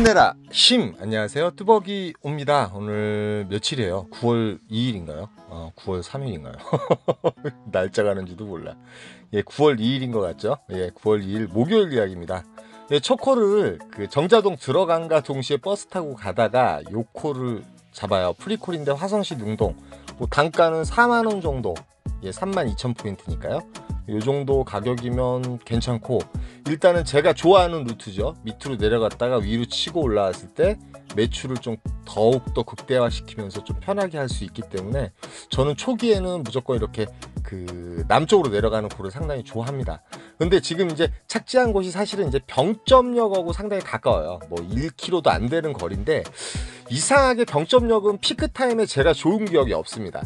힘내라 힘! 안녕하세요, 뚜벅이 옵니다. 오늘 며칠이에요? 9월 2일인가요? 9월 3일인가요? 날짜 가는지도 몰라. 예, 9월 2일인 것 같죠? 예, 9월 2일 목요일 이야기입니다. 예, 첫 콜을 그 정자동 들어간과 동시에 버스 타고 가다가 요 콜을 잡아요. 프리콜인데 화성시 능동. 뭐 단가는 4만원 정도. 예, 32,000포인트니까요. 요 정도 가격이면 괜찮고, 일단은 제가 좋아하는 루트죠. 밑으로 내려갔다가 위로 치고 올라왔을 때 매출을 좀 더욱더 극대화시키면서 좀 편하게 할 수 있기 때문에 저는 초기에는 무조건 이렇게 그 남쪽으로 내려가는 콜을 상당히 좋아합니다. 근데 지금 이제 착지한 곳이 사실은 이제 병점역하고 상당히 가까워요. 뭐 1km도 안 되는 거리인데, 이상하게 병점역은 피크타임에 제가 좋은 기억이 없습니다.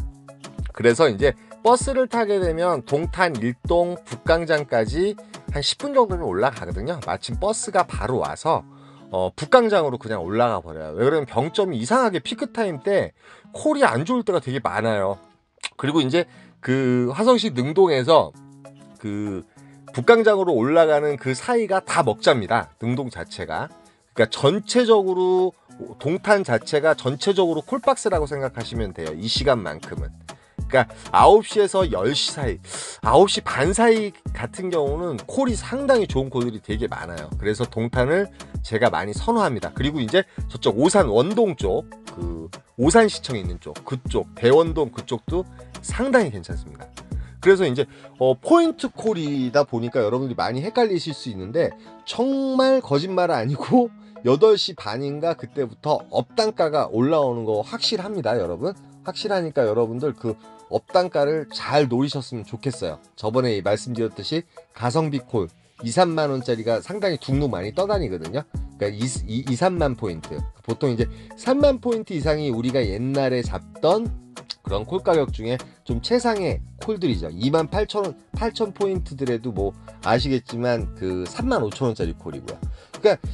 그래서 이제 버스를 타게 되면 동탄 일동 북광장까지 한 10분 정도면 올라가거든요. 마침 버스가 바로 와서 북광장으로 그냥 올라가 버려요. 왜 그러면 병점이 이상하게 피크타임 때 콜이 안 좋을 때가 되게 많아요. 그리고 이제 그 화성시 능동에서 그 북광장으로 올라가는 그 사이가 다 먹자입니다. 능동 자체가. 그러니까 전체적으로 동탄 자체가 전체적으로 콜박스라고 생각하시면 돼요. 이 시간만큼은. 그러니까 9시에서 10시 사이, 9시 반 사이 같은 경우는 콜이 상당히 좋은 콜들이 되게 많아요. 그래서 동탄을 제가 많이 선호합니다. 그리고 이제 저쪽 오산 원동 쪽, 그 오산시청 있는 쪽, 그쪽 대원동 그쪽도 상당히 괜찮습니다. 그래서 이제 포인트 콜이다 보니까 여러분들이 많이 헷갈리실 수 있는데, 정말 거짓말 아니고 8시 반인가 그때부터 업단가가 올라오는 거 확실합니다, 여러분. 확실하니까 여러분들 그 업단가를 잘 노리셨으면 좋겠어요. 저번에 말씀드렸듯이 가성비 콜 2, 3만원짜리가 상당히 둥둥 많이 떠다니거든요. 그러니까 2, 3만 포인트. 보통 이제 3만 포인트 이상이 우리가 옛날에 잡던 그런 콜 가격 중에 좀 최상의 콜들이죠. 28,000 포인트들에도 뭐 아시겠지만 그 35,000원짜리 콜이고요. 그러니까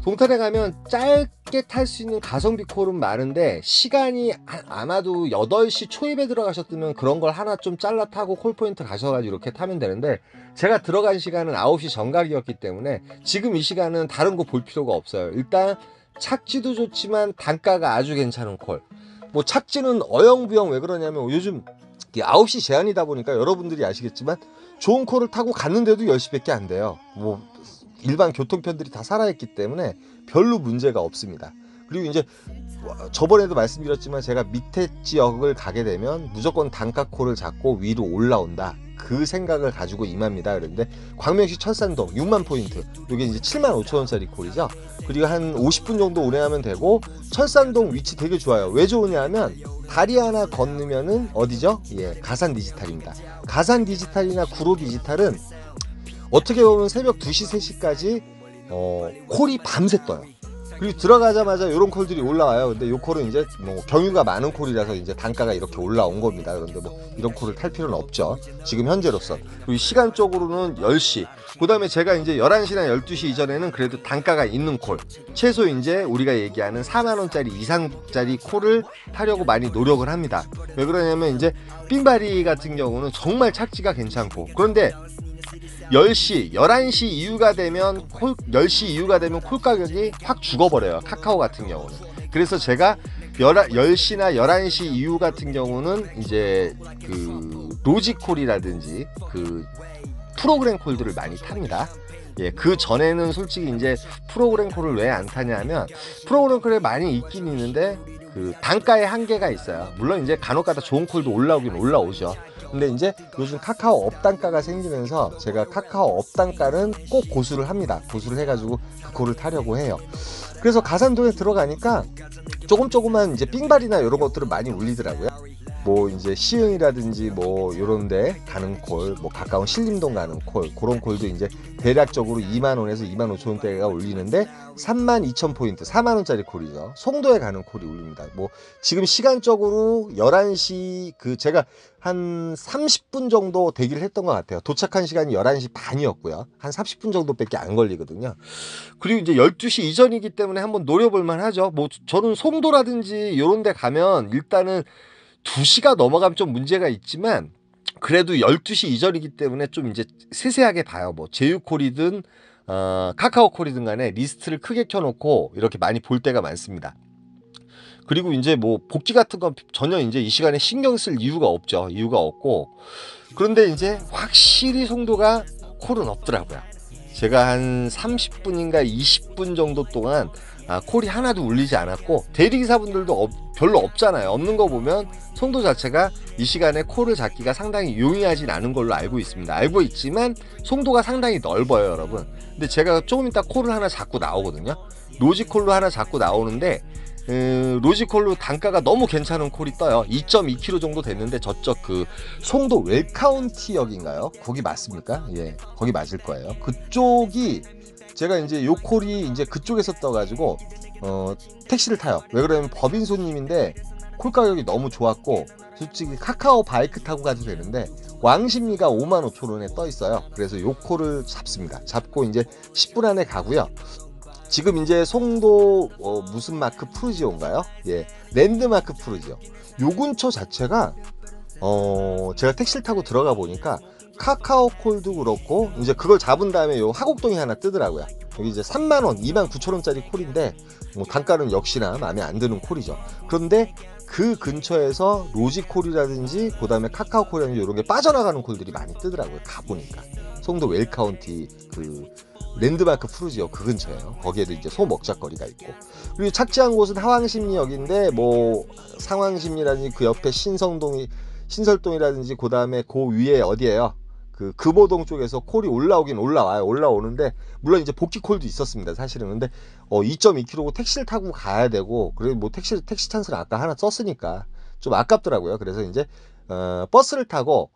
동탄에 가면 짧게 탈 수 있는 가성비 콜은 많은데, 시간이 아마도 8시 초입에 들어가셨으면 그런 걸 하나 좀 잘라 타고 콜포인트 가셔가지고 이렇게 타면 되는데, 제가 들어간 시간은 9시 정각이었기 때문에 지금 이 시간은 다른 거 볼 필요가 없어요. 일단 착지도 좋지만 단가가 아주 괜찮은 콜. 뭐 착지는 어영부영. 왜 그러냐면 요즘 9시 제한이다 보니까 여러분들이 아시겠지만 좋은 콜을 타고 갔는데도 10시밖에 안 돼요. 뭐 일반 교통편들이 다 살아있기 때문에 별로 문제가 없습니다. 그리고 이제 저번에도 말씀드렸지만 제가 밑에 지역을 가게 되면 무조건 단가콜을 잡고 위로 올라온다, 그 생각을 가지고 임합니다. 그런데 광명시 철산동 6만 포인트, 이게 이제 75,000원짜리 콜이죠. 그리고 한 50분 정도 운행하면 되고, 철산동 위치 되게 좋아요. 왜 좋으냐면 다리 하나 건너면은 어디죠? 예, 가산 디지털입니다. 가산 디지털이나 구로 디지털은 어떻게 보면 새벽 2시, 3시까지 콜이 밤새 떠요. 그리고 들어가자마자 이런 콜들이 올라와요. 근데 이 콜은 이제 뭐 경유가 많은 콜이라서 이제 단가가 이렇게 올라온 겁니다. 그런데 뭐 이런 콜을 탈 필요는 없죠, 지금 현재로서. 그리고 시간적으로는 10시, 그 다음에 제가 이제 11시나 12시 이전에는 그래도 단가가 있는 콜, 최소 이제 우리가 얘기하는 4만원짜리 이상짜리 콜을 타려고 많이 노력을 합니다. 왜 그러냐면 이제 삥바리 같은 경우는 정말 착지가 괜찮고, 그런데 10시, 11시 이후가 되면 10시 이후가 되면 콜 가격이 확 죽어버려요, 카카오 같은 경우는. 그래서 제가 10시나 11시 이후 같은 경우는 이제 그 로지콜이라든지 그 프로그램 콜들을 많이 탑니다. 예, 그 전에는 솔직히 이제 프로그램 콜을 왜 안 타냐면, 프로그램 콜에 많이 있긴 있는데 그 단가에 한계가 있어요. 물론 이제 간혹가다 좋은 콜도 올라오긴 올라오죠. 근데 이제 요즘 카카오 업단가가 생기면서 제가 카카오 업단가는 꼭 고수를 합니다. 고수를 해가지고 그 콜을 타려고 해요. 그래서 가산동에 들어가니까 조금만 이제 삥발이나 이런 것들을 많이 울리더라고요. 뭐 이제 시흥이라든지 뭐 요런데 가는 콜, 뭐 가까운 신림동 가는 콜, 그런 콜도 이제 대략적으로 2만원에서 25,000원대가 울리는데 32,000포인트 4만원짜리 콜이죠. 송도에 가는 콜이 울립니다. 뭐 지금 시간적으로 11시, 그 제가 한 30분 정도 대기를 했던 것 같아요. 도착한 시간이 11시 반이었고요. 한 30분 정도밖에 안 걸리거든요. 그리고 이제 12시 이전이기 때문에 한번 노려볼만 하죠. 뭐 저는 송도라든지 요런 데 가면 일단은 2시가 넘어가면 좀 문제가 있지만, 그래도 12시 이전이기 때문에 좀 이제 세세하게 봐요. 뭐 제휴콜이든 카카오 콜이든 간에 리스트를 크게 켜놓고 이렇게 많이 볼 때가 많습니다. 그리고 이제 뭐 복귀 같은 건 전혀 이제 이 시간에 신경 쓸 이유가 없죠. 이유가 없고. 그런데 이제 확실히 송도가 콜은 없더라고요. 제가 한 30분인가 20분 정도 동안 콜이 하나도 울리지 않았고, 대리기사분들도 별로 없잖아요. 없는 거 보면 송도 자체가 이 시간에 콜을 잡기가 상당히 용이하진 않은 걸로 알고 있습니다. 알고 있지만 송도가 상당히 넓어요, 여러분. 근데 제가 조금 이따 콜을 하나 잡고 나오거든요. 로지콜로 하나 잡고 나오는데 로지콜로 단가가 너무 괜찮은 콜이 떠요. 2.2kg 정도 됐는데 저쪽 그 송도 웰카운티역인가요? 거기 맞습니까? 예, 거기 맞을 거예요. 그쪽이 제가 이제 요 콜이 이제 그쪽에서 떠가지고 택시를 타요. 왜 그러냐면 법인 손님인데 콜 가격이 너무 좋았고, 솔직히 카카오 바이크 타고 가도 되는데 왕십리가 55,000원에 떠 있어요. 그래서 요 콜을 잡습니다. 잡고 이제 10분 안에 가고요. 지금 이제 송도 무슨 마크 푸르지오인가요? 예, 랜드마크 푸르지오. 요 근처 자체가 제가 택시를 타고 들어가 보니까 카카오콜도 그렇고, 이제 그걸 잡은 다음에 요 하곡동이 하나 뜨더라고요. 여기 이제 3만원, 29,000원짜리 콜인데 뭐 단가는 역시나 마음에 안 드는 콜이죠. 그런데 그 근처에서 로지콜이라든지 그 다음에 카카오콜이라든지 이런 게 빠져나가는 콜들이 많이 뜨더라고요. 가보니까 송도 웰카운티 그 랜드마크 푸르지오 그 근처에요. 거기에도 이제 소먹자거리가 있고, 그리고 착지한 곳은 하왕십리역인데 뭐 상왕십리라든지 그 옆에 신설동이라든지 그 다음에 그 위에 어디예요? 그 금호동 쪽에서 콜이 올라오긴 올라와요. 올라오는데 물론 이제 복귀 콜도 있었습니다, 사실은. 근데 2.2km고 택시를 타고 가야 되고, 그리고 뭐 택시 찬스를 아까 하나 썼으니까 좀 아깝더라고요. 그래서 이제 버스를 타고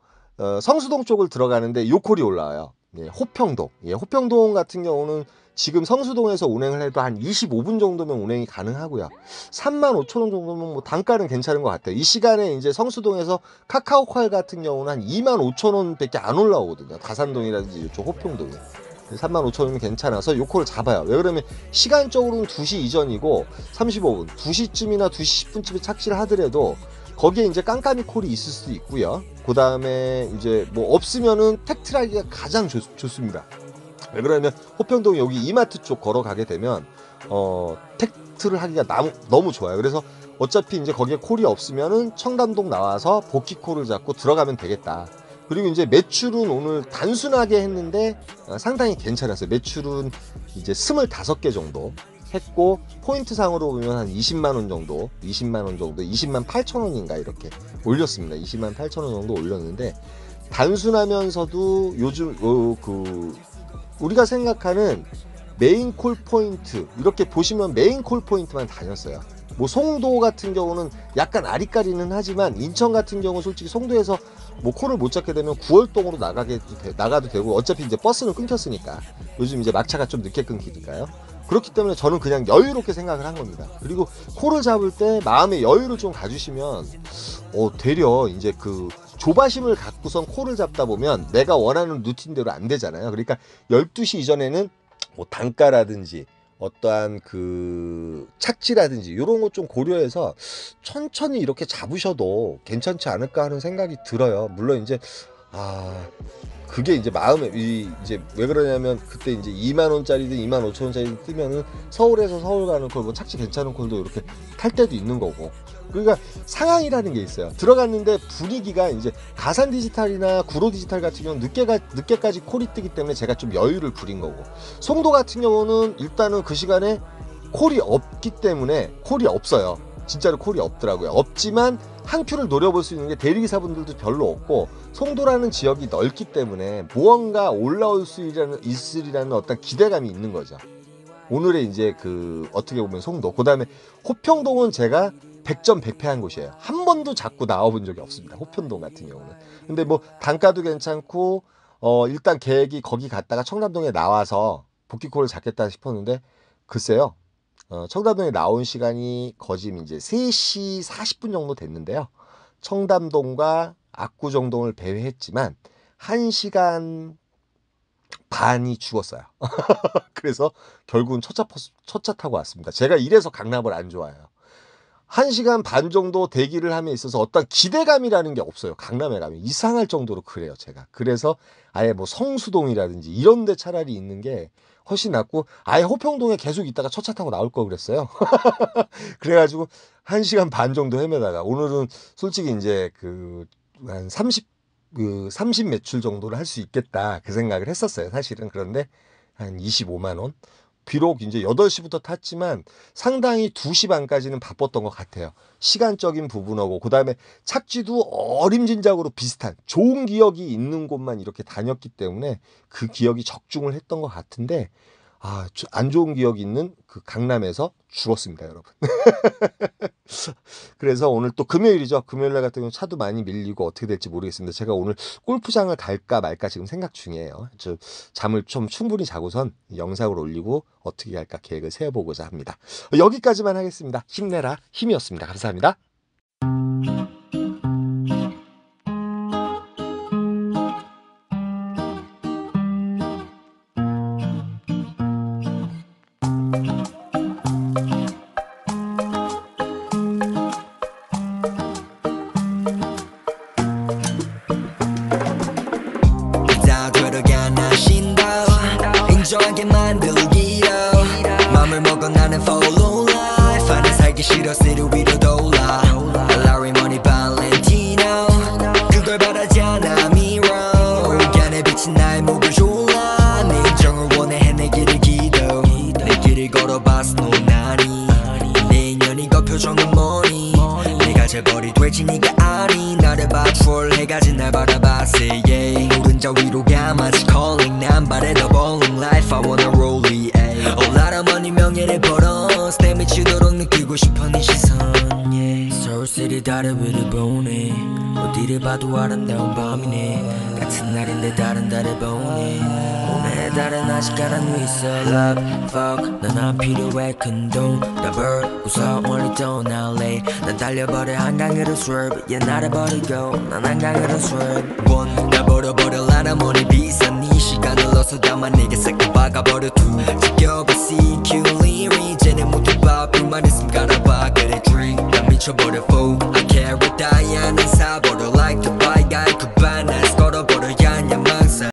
성수동 쪽을 들어가는데 요 콜이 올라와요. 예, 호평동. 예, 호평동 같은 경우는 지금 성수동에서 운행을 해도 한 25분 정도면 운행이 가능하고요. 35,000원 정도면 뭐 단가는 괜찮은 것 같아요. 이 시간에 이제 성수동에서 카카오콜 같은 경우는 한 25,000원밖에 안 올라오거든요. 다산동이라든지 이쪽 호평동이. 35,000원이면 괜찮아서 요 콜을 잡아요. 왜 그러면 시간적으로는 2시 이전이고 35분, 2시쯤이나 2시 10분쯤에 착지를 하더라도 거기에 이제 깜깜이 콜이 있을 수도 있고요. 그 다음에 이제 뭐 없으면은 택트라기가 가장 좋습니다. 왜 그러면 호평동 여기 이마트 쪽 걸어가게 되면 택트를 하기가 너무 좋아요. 그래서 어차피 이제 거기에 콜이 없으면은 청담동 나와서 복귀 콜을 잡고 들어가면 되겠다. 그리고 이제 매출은 오늘 단순하게 했는데 상당히 괜찮았어요. 매출은 이제 25개 정도 했고, 포인트 상으로 보면 한 20만원 정도, 20만 8천원인가 이렇게 올렸습니다. 20만 8천원 정도 올렸는데, 단순하면서도 요즘 우리가 생각하는 메인 콜 포인트, 이렇게 보시면 메인 콜 포인트만 다녔어요. 뭐 송도 같은 경우는 약간 아리까리는 하지만, 인천 같은 경우 솔직히 송도에서 뭐 콜을 못 잡게 되면 9월동으로 나가도 되고, 어차피 이제 버스는 끊겼으니까, 요즘 이제 막차가 좀 늦게 끊기니까요. 그렇기 때문에 저는 그냥 여유롭게 생각을 한 겁니다. 그리고 콜을 잡을 때 마음의 여유를 좀 가주시면 되려 이제 그 조바심을 갖고선 콜을 잡다 보면 내가 원하는 루틴대로 안 되잖아요. 그러니까 12시 이전에는 뭐 단가라든지 어떠한 그 착지라든지 이런 것 좀 고려해서 천천히 이렇게 잡으셔도 괜찮지 않을까 하는 생각이 들어요. 물론 이제 그게 이제 마음에 이제 왜 그러냐면, 그때 이제 2만원짜리든 25,000원짜리든 뜨면은 서울에서 서울 가는 콜, 뭐 착지 괜찮은 콜도 이렇게 탈 때도 있는 거고. 그러니까 상황이라는 게 있어요. 들어갔는데 분위기가 이제 가산 디지털이나 구로 디지털 같은 경우는 늦게까지 콜이 뜨기 때문에 제가 좀 여유를 부린 거고, 송도 같은 경우는 일단은 그 시간에 콜이 없기 때문에 콜이 없어요. 진짜로 콜이 없더라고요. 없지만 한 큐를 노려볼 수 있는 게 대리기사분들도 별로 없고, 송도라는 지역이 넓기 때문에 무언가 올라올 수 있으리라는 어떤 기대감이 있는 거죠. 오늘의 이제 그 어떻게 보면 송도, 그 다음에 호평동은 제가 100점 100패한 곳이에요. 한 번도 잡고 나와본 적이 없습니다. 호평동 같은 경우는. 근데 뭐 단가도 괜찮고 일단 계획이 거기 갔다가 청담동에 나와서 복귀콜을 잡겠다 싶었는데, 글쎄요. 청담동에 나온 시간이 거진 이제 3시 40분 정도 됐는데요. 청담동과 압구정동을 배회했지만 1시간 반이 죽었어요. 그래서 결국은 첫 차 타고 왔습니다. 제가 이래서 강남을 안 좋아해요. 1시간 반 정도 대기를 함에 있어서 어떤 기대감이라는 게 없어요. 강남에 가면 이상할 정도로 그래요, 제가. 그래서 아예 뭐 성수동이라든지 이런 데 차라리 있는 게 훨씬 낫고, 아예 호평동에 계속 있다가 첫 차 타고 나올 걸 그랬어요. 그래가지고 1시간 반 정도 헤매다가 오늘은 솔직히 이제 한 30 매출 정도를 할 수 있겠다 그 생각을 했었어요, 사실은. 그런데 한 25만 원. 비록 이제 8시부터 탔지만 상당히 2시 반까지는 바빴던 것 같아요. 시간적인 부분하고, 그 다음에 착지도 어림짐작으로 비슷한 좋은 기억이 있는 곳만 이렇게 다녔기 때문에 그 기억이 적중을 했던 것 같은데, 안 좋은 기억이 있는 그 강남에서 죽었습니다, 여러분. 그래서 오늘 또 금요일이죠. 금요일날 같은 경우 차도 많이 밀리고 어떻게 될지 모르겠습니다. 제가 오늘 골프장을 갈까 말까 지금 생각 중이에요. 잠을 좀 충분히 자고선 영상을 올리고 어떻게 갈까 계획을 세워보고자 합니다. 여기까지만 하겠습니다. 힘내라 힘이었습니다. 감사합니다. 인정하게 만들기로 맘을 먹어 나는 follow life 아니 살기 싫어 city 위로 돌아 Larry Money Valentino 그걸 바라지 않아 mirror 안에 비친 나의 목을 졸라 내 인정을 원해 해내기를 기도 내 길을 걸어봤어 노나니 내 인연이 그 표정은 뭐니 내가 재벌이 될지 네가 아니 나를 봐 troll 해가지 날 바라봤어 yeah 노른자 위로 가마치 calling 난 바래 더 bowling life I wanna roll it all out of money 명예를 벌어 스텝 미치도록 느끼고 싶어 네 시선 yeah 서울시리 다리 위를 보네 어디를 봐도 아름다운 밤이네 같은 날인데 다른 달을 보네 오늘의 달은 아직 가란 위 있어 love fuck 넌 안 필요해 큰돈 더블 웃어 멀리 떠날래 난 달려버려 한강으로 swerve yeah 나를 버리고 난 한강으로 swerve 날 버려버려라 머리 비싼 네 시간을 넣어서 다만 내게 싹다 박아버려 two 지겨워 CQ 리리 이제는 못해봐 불만 있음 갈아봐 그래 drink 난 미쳐버려